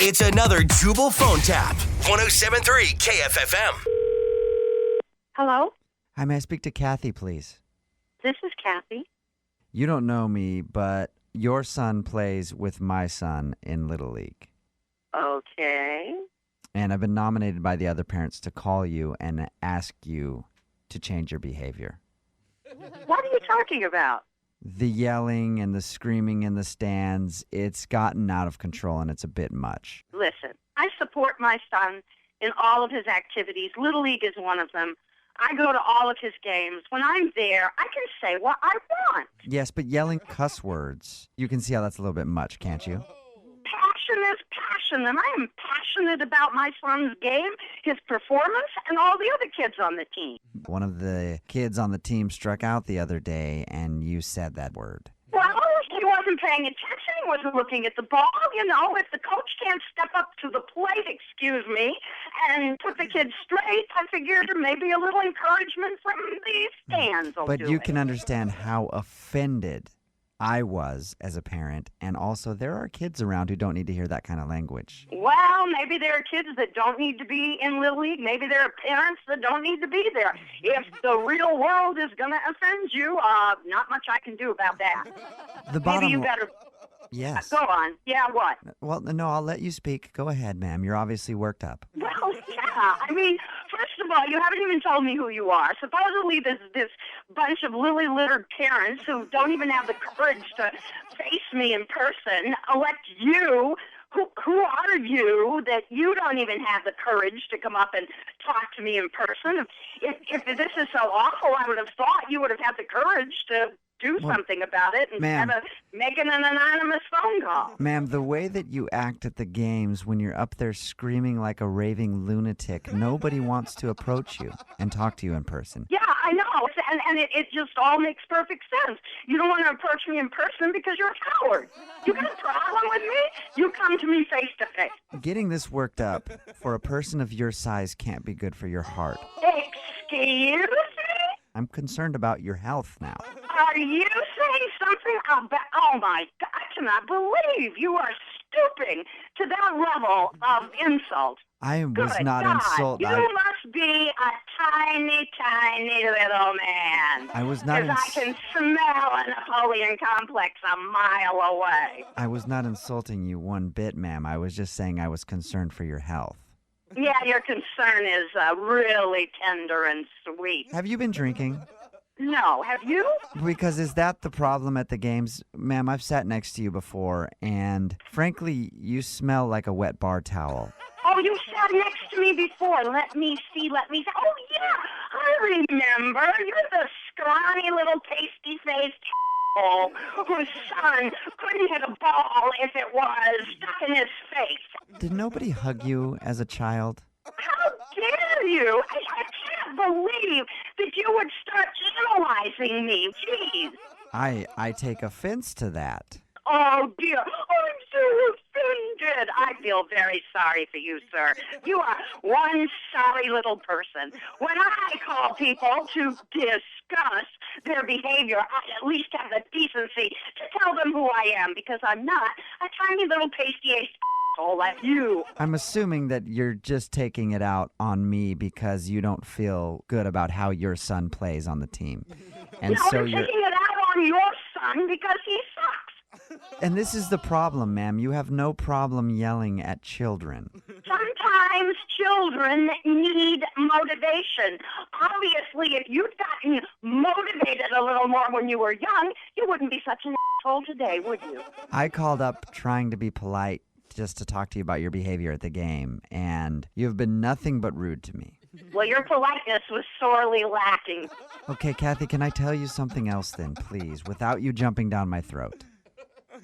It's another Jubal phone tap. 107.3 KFFM. Hello, Hi, may I speak to Kathy, please? this is Kathy. You don't know me, but your son plays with my son in Little League. Okay. And I've been nominated by the other parents to call you and ask you to change your behavior. What are you talking about? The yelling and the screaming in the stands, it's gotten out of control and it's a bit much. Listen, I support my son in all of his activities. Little League is one of them. I go to all of his games. When I'm there, I can say what I want. Yes, but yelling cuss words, you can see how that's a little bit much, can't you? Passion is passion, and I am passionate about my son's game, his performance, and all the other kids on the team. One of the kids on the team struck out the other day and you said that word. Well, he wasn't paying attention. He wasn't looking at the ball. You know, if the coach can't step up to the plate, excuse me, and put the kids straight, I figured maybe a little encouragement from the stands will But do you it. can understand how offended I was as a parent, and also there are kids around who don't need to hear that kind of language. Well, maybe there are kids that don't need to be in Little League. Maybe there are parents that don't need to be there. If the real world is going to offend you, not much I can do about that. The Maybe bottom you better Yes. go on. Yeah, what? Well, no, I'll let you speak. Go ahead, ma'am. You're obviously worked up. Well, yeah. I mean, first of all, you haven't even told me who you are. Supposedly there's this bunch of lily-littered parents who don't even have the courage to face me in person, elect you. Who are you that you don't even have the courage to come up and talk to me in person? If this is so awful, I would have thought you would have had the courage to do something about it instead of making an anonymous phone call. Ma'am, the way that you act at the games when you're up there screaming like a raving lunatic, nobody wants to approach you and talk to you in person. Yeah, I know, and it just all makes perfect sense. You don't want to approach me in person because you're a coward. You got a problem with me? You come to me face to face. Getting this worked up for a person of your size can't be good for your heart. Excuse me? I'm concerned about your health now. Are you saying something about... Oh, my God, I cannot believe you are stooping to that level of insult. I was Good not God, insulted. you must be a tiny, tiny little man. I was not Because I can smell a Napoleon complex a mile away. I was not insulting you one bit, ma'am. I was just saying I was concerned for your health. Yeah, your concern is really tender and sweet. Have you been drinking? No, have you? Because is that the problem at the games? Ma'am, I've sat next to you before, and frankly, you smell like a wet bar towel. Oh, you sat next to me before. Let me see. Oh, yeah, I remember. You're the scrawny little pasty-faced whose son couldn't hit a ball if it was stuck in his face. Did nobody hug you as a child? How dare you? I can't believe that you would start analyzing me. Jeez. I take offense to that. Oh, dear. I'm so offended. I feel very sorry for you, sir. You are one sorry little person. When I call people to discuss their behavior, I at least have the decency to tell them who I am, because I'm not a tiny little pasty-ace asshole like you. I'm assuming that you're just taking it out on me because you don't feel good about how your son plays on the team. And No, so I'm you're... taking it out on your son because he sucks. And this is the problem, ma'am. You have no problem yelling at children. Sometimes children need motivation. Obviously, if you'd gotten motivated a little more when you were young, you wouldn't be such an asshole today, would you? I called up trying to be polite just to talk to you about your behavior at the game, and you've been nothing but rude to me. Well, your politeness was sorely lacking. Okay, Kathy, can I tell you something else then, please, without you jumping down my throat?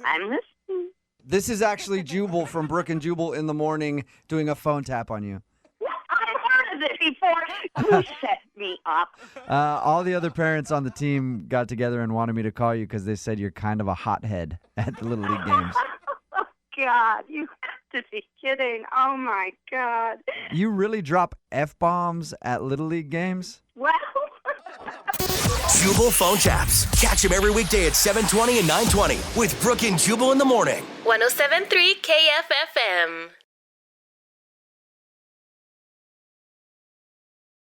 I'm listening. This is actually Jubal from Brook and Jubal in the Morning doing a phone tap on you. Well, I've heard of it before. You set me up. All the other parents on the team got together and wanted me to call you because they said you're kind of a hothead at the Little League games. Oh, God, you have to be kidding. Oh, my God. You really drop F-bombs at Little League games? Well... Jubal phone taps. Catch him every weekday at 7:20 and 9:20 with Brooke and Jubal in the morning. 107.3 KFFM.